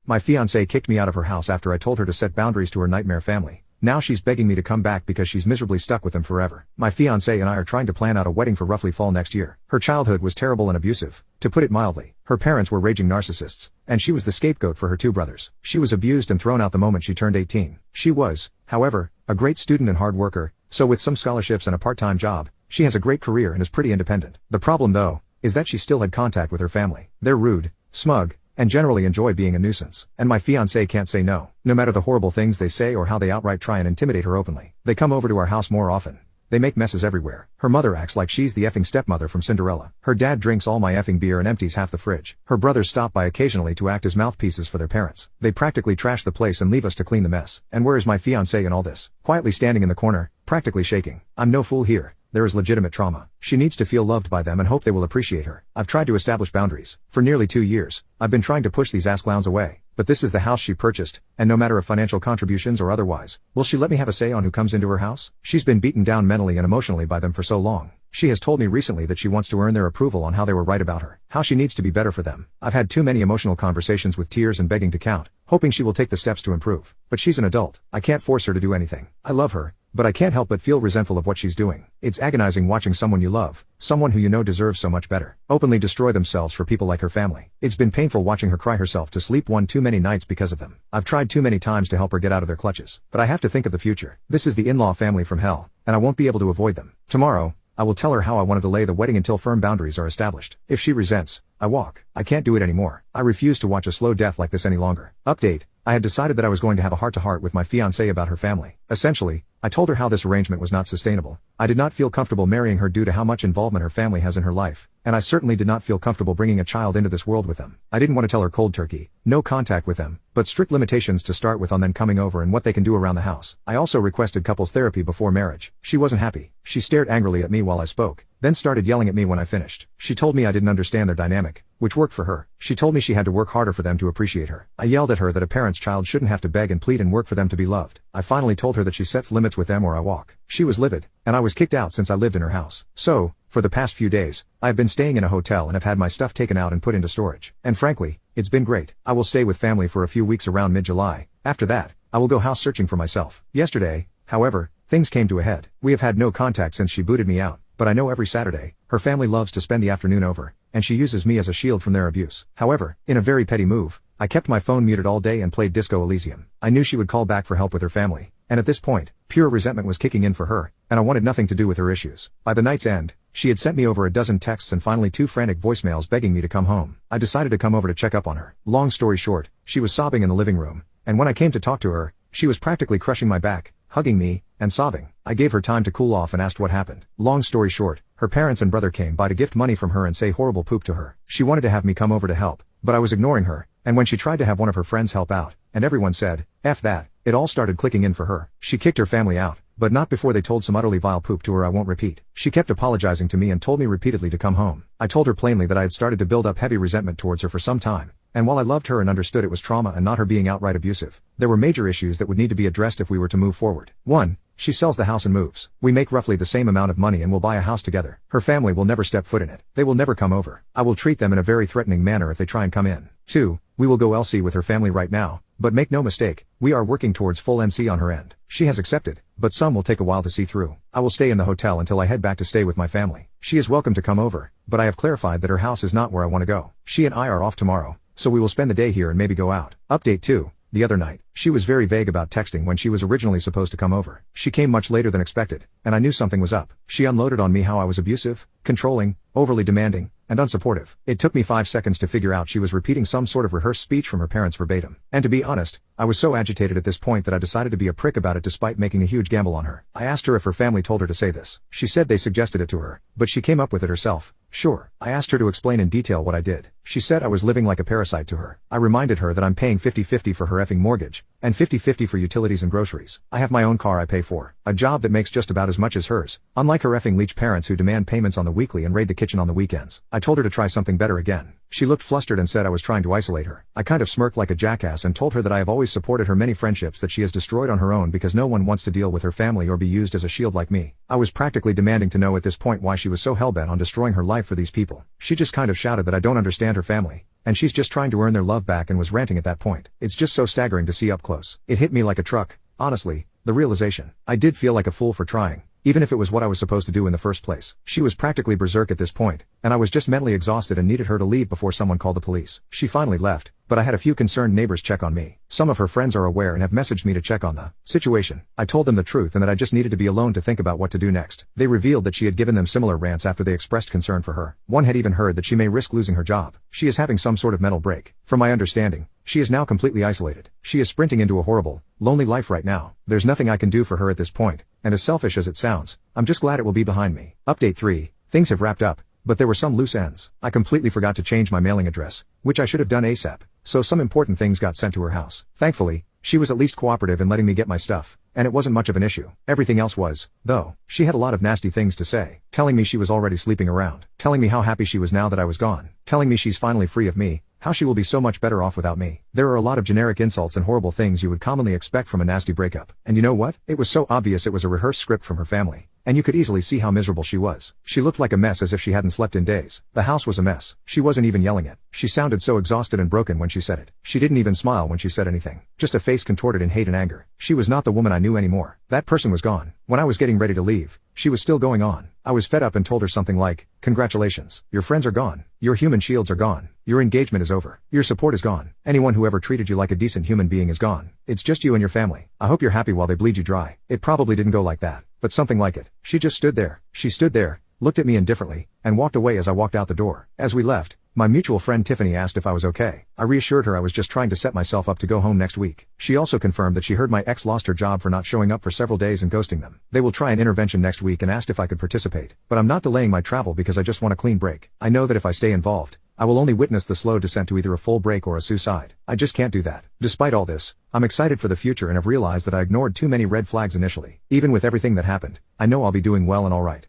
My fiance kicked me out of her house after I told her to set boundaries to her nightmare family. Now she's begging me to come back because she's miserably stuck with them forever. My fiance and I are trying to plan out a wedding for roughly fall next year. Her childhood was terrible and abusive, to put it mildly. Her parents were raging narcissists, and she was the scapegoat for her two brothers. She was abused and thrown out the moment she turned 18. She was, however, a great student and hard worker, so with some scholarships and a part-time job, she has a great career and is pretty independent. The problem though, is that she still had contact with her family. They're rude, smug, and generally enjoy being a nuisance. And my fiancé can't say no, no matter the horrible things they say or how they outright try and intimidate her openly. They come over to our house more often. They make messes everywhere. Her mother acts like she's the effing stepmother from Cinderella. Her dad drinks all my effing beer and empties half the fridge. Her brothers stop by occasionally to act as mouthpieces for their parents. They practically trash the place and leave us to clean the mess. And where is my fiancé in all this? Quietly standing in the corner, practically shaking. I'm no fool here. There is legitimate trauma. She needs to feel loved by them and hope they will appreciate her. I've tried to establish boundaries. For nearly 2 years, I've been trying to push these ass clowns away. But this is the house she purchased, and no matter of financial contributions or otherwise, will she let me have a say on who comes into her house? She's been beaten down mentally and emotionally by them for so long. She has told me recently that she wants to earn their approval on how they were right about her, how she needs to be better for them. I've had too many emotional conversations with tears and begging to count, hoping she will take the steps to improve. But she's an adult. I can't force her to do anything. I love her, but I can't help but feel resentful of what she's doing. It's agonizing watching someone you love, someone who you know deserves so much better, openly destroy themselves for people like her family. It's been painful watching her cry herself to sleep one too many nights because of them. I've tried too many times to help her get out of their clutches, but I have to think of the future. This is the in-law family from hell, and I won't be able to avoid them. Tomorrow, I will tell her how I want to delay the wedding until firm boundaries are established. If she resents, I walk. I can't do it anymore. I refuse to watch a slow death like this any longer. Update: I had decided that I was going to have a heart-to-heart with my fiancé about her family. Essentially, I told her how this arrangement was not sustainable. I did not feel comfortable marrying her due to how much involvement her family has in her life, and I certainly did not feel comfortable bringing a child into this world with them. I didn't want to tell her cold turkey, no contact with them, but strict limitations to start with on them coming over and what they can do around the house. I also requested couples therapy before marriage. She wasn't happy. She stared angrily at me while I spoke, then started yelling at me when I finished. She told me I didn't understand their dynamic, which worked for her. She told me she had to work harder for them to appreciate her. I yelled at her that a parent's child shouldn't have to beg and plead and work for them to be loved. I finally told her that she sets limits with them or I walk. She was livid, and I was kicked out since I lived in her house. So, for the past few days, I have been staying in a hotel and have had my stuff taken out and put into storage. And frankly, it's been great. I will stay with family for a few weeks around mid-July. After that, I will go house searching for myself. Yesterday, however, things came to a head. We have had no contact since she booted me out, but I know every Saturday, her family loves to spend the afternoon over, and she uses me as a shield from their abuse. However, in a very petty move, I kept my phone muted all day and played Disco Elysium. I knew she would call back for help with her family, and at this point, pure resentment was kicking in for her, and I wanted nothing to do with her issues. By the night's end, she had sent me over a dozen texts and finally 2 frantic voicemails begging me to come home. I decided to come over to check up on her. Long story short, she was sobbing in the living room, and when I came to talk to her, she was practically crushing my back, hugging me, and sobbing. I gave her time to cool off and asked what happened. Long story short, her parents and brother came by to gift money from her and say horrible poop to her. She wanted to have me come over to help, but I was ignoring her, and when she tried to have one of her friends help out, and everyone said, F that, it all started clicking in for her. She kicked her family out, but not before they told some utterly vile poop to her I won't repeat. She kept apologizing to me and told me repeatedly to come home. I told her plainly that I had started to build up heavy resentment towards her for some time, and while I loved her and understood it was trauma and not her being outright abusive, there were major issues that would need to be addressed if we were to move forward. 1. She sells the house and moves. We make roughly the same amount of money and will buy a house together. Her family will never step foot in it. They will never come over. I will treat them in a very threatening manner if they try and come in. 2. We will go LC with her family right now, but make no mistake, we are working towards full NC on her end. She has accepted, but some will take a while to see through. I will stay in the hotel until I head back to stay with my family. She is welcome to come over, but I have clarified that her house is not where I want to go. She and I are off tomorrow, so we will spend the day here and maybe go out. Update 2. The other night, she was very vague about texting when she was originally supposed to come over. She came much later than expected, and I knew something was up. She unloaded on me how I was abusive, controlling, overly demanding, and unsupportive. It took me 5 seconds to figure out she was repeating some sort of rehearsed speech from her parents verbatim. And to be honest, I was so agitated at this point that I decided to be a prick about it despite making a huge gamble on her. I asked her if her family told her to say this. She said they suggested it to her, but she came up with it herself. Sure. I asked her to explain in detail what I did. She said I was living like a parasite to her. I reminded her that I'm paying 50-50 for her effing mortgage, and 50-50 for utilities and groceries. I have my own car I pay for, a job that makes just about as much as hers, unlike her effing leech parents who demand payments on the weekly and raid the kitchen on the weekends. I told her to try something better again. She looked flustered and said I was trying to isolate her. I kind of smirked like a jackass and told her that I have always supported her many friendships that she has destroyed on her own because no one wants to deal with her family or be used as a shield like me. I was practically demanding to know at this point why she was so hellbent on destroying her life for these people. She just kind of shouted that I don't understand her family, and she's just trying to earn their love back and was ranting at that point. It's just so staggering to see up close. It hit me like a truck, honestly, the realization. I did feel like a fool for trying, even if it was what I was supposed to do in the first place. She was practically berserk at this point, and I was just mentally exhausted and needed her to leave before someone called the police. She finally left, but I had a few concerned neighbors check on me. Some of her friends are aware and have messaged me to check on the situation. I told them the truth and that I just needed to be alone to think about what to do next. They revealed that she had given them similar rants after they expressed concern for her. One had even heard that she may risk losing her job. She is having some sort of mental break. From my understanding, she is now completely isolated. She is sprinting into a horrible, lonely life right now. There's nothing I can do for her at this point, and as selfish as it sounds, I'm just glad it will be behind me. Update 3. Things have wrapped up, but there were some loose ends. I completely forgot to change my mailing address, which I should have done ASAP, so some important things got sent to her house. Thankfully, she was at least cooperative in letting me get my stuff, and it wasn't much of an issue. Everything else was, though. She had a lot of nasty things to say, telling me she was already sleeping around, telling me how happy she was now that I was gone, telling me she's finally free of me, how she will be so much better off without me. There are a lot of generic insults and horrible things you would commonly expect from a nasty breakup. And you know what? It was so obvious it was a rehearsed script from her family. And you could easily see how miserable she was. She looked like a mess, as if she hadn't slept in days. The house was a mess. She wasn't even yelling it. She sounded so exhausted and broken when she said it. She didn't even smile when she said anything. Just a face contorted in hate and anger. She was not the woman I knew anymore. That person was gone. When I was getting ready to leave, she was still going on. I was fed up and told her something like, "Congratulations. Your friends are gone. Your human shields are gone. Your engagement is over. Your support is gone. Anyone who ever treated you like a decent human being is gone. It's just you and your family. I hope you're happy while they bleed you dry." It probably didn't go like that, but something like it. She just stood there. She stood there, looked at me indifferently, and walked away as I walked out the door. As we left, my mutual friend Tiffany asked if I was okay. I reassured her I was just trying to set myself up to go home next week. She also confirmed that she heard my ex lost her job for not showing up for several days and ghosting them. They will try an intervention next week and asked if I could participate. But I'm not delaying my travel because I just want a clean break. I know that if I stay involved, I will only witness the slow descent to either a full break or a suicide. I just can't do that. Despite all this, I'm excited for the future and have realized that I ignored too many red flags initially. Even with everything that happened, I know I'll be doing well and alright.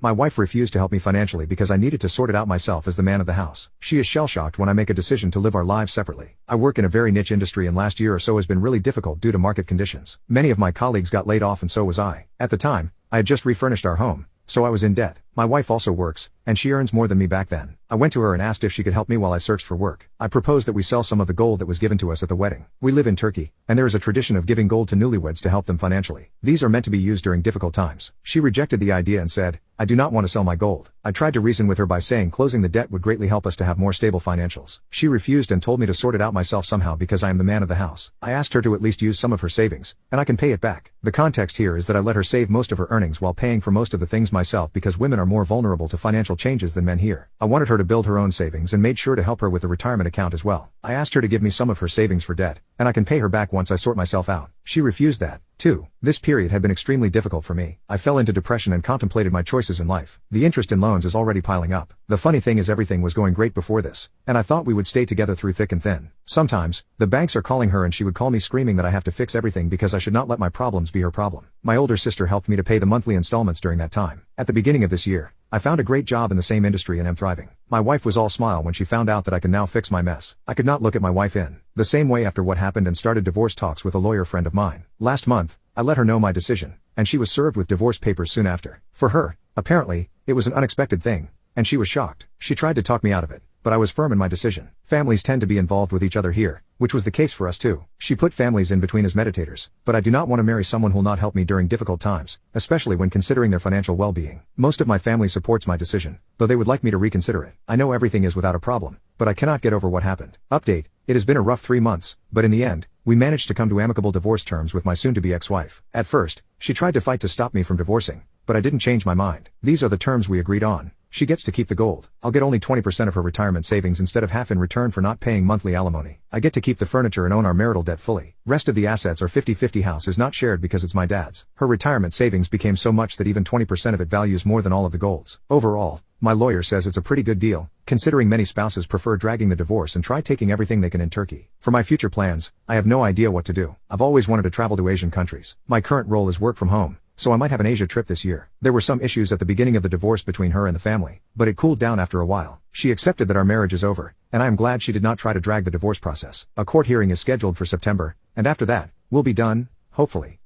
My wife refused to help me financially because I needed to sort it out myself as the man of the house. She is shell-shocked when I make a decision to live our lives separately. I work in a very niche industry and last year or so has been really difficult due to market conditions. Many of my colleagues got laid off and so was I. At the time, I had just refurnished our home, so I was in debt. My wife also works, and she earns more than me back then. I went to her and asked if she could help me while I searched for work. I proposed that we sell some of the gold that was given to us at the wedding. We live in Turkey, and there is a tradition of giving gold to newlyweds to help them financially. These are meant to be used during difficult times. She rejected the idea and said, "I do not want to sell my gold." I tried to reason with her by saying closing the debt would greatly help us to have more stable financials. She refused and told me to sort it out myself somehow because I am the man of the house. I asked her to at least use some of her savings, and I can pay it back. The context here is that I let her save most of her earnings while paying for most of the things myself because women are more vulnerable to financial changes than men here. I wanted her to build her own savings and made sure to help her with the retirement account as well. I asked her to give me some of her savings for debt, and I can pay her back once I sort myself out. She refused that, too. This period had been extremely difficult for me. I fell into depression and contemplated my choices in life. The interest in loans is already piling up. The funny thing is everything was going great before this, and I thought we would stay together through thick and thin. Sometimes, the banks are calling her and she would call me screaming that I have to fix everything because I should not let my problems be her problem. My older sister helped me to pay the monthly installments during that time. At the beginning of this year, I found a great job in the same industry and am thriving. My wife was all smile when she found out that I could now fix my mess. I could not look at my wife in the same way after what happened and started divorce talks with a lawyer friend of mine. Last month, I let her know my decision, and she was served with divorce papers soon after. For her, apparently, it was an unexpected thing, and she was shocked. She tried to talk me out of it, but I was firm in my decision. Families tend to be involved with each other here, which was the case for us too. She put families in between as meditators, but I do not want to marry someone who will not help me during difficult times, especially when considering their financial well-being. Most of my family supports my decision, though they would like me to reconsider it. I know everything is without a problem, but I cannot get over what happened. Update: it has been a rough 3 months, but in the end, we managed to come to amicable divorce terms with my soon-to-be ex-wife. At first, she tried to fight to stop me from divorcing, but I didn't change my mind. These are the terms we agreed on. She gets to keep the gold. I'll get only 20% of her retirement savings instead of half in return for not paying monthly alimony. I get to keep the furniture and own our marital debt fully. Rest of the assets are 50-50. House is not shared because it's my dad's. Her retirement savings became so much that even 20% of it values more than all of the golds. Overall, my lawyer says it's a pretty good deal, considering many spouses prefer dragging the divorce and try taking everything they can in Turkey. For my future plans, I have no idea what to do. I've always wanted to travel to Asian countries. My current role is work from home, so I might have an Asia trip this year. There were some issues at the beginning of the divorce between her and the family, but it cooled down after a while. She accepted that our marriage is over, and I am glad she did not try to drag the divorce process. A court hearing is scheduled for September, and after that, we'll be done, hopefully.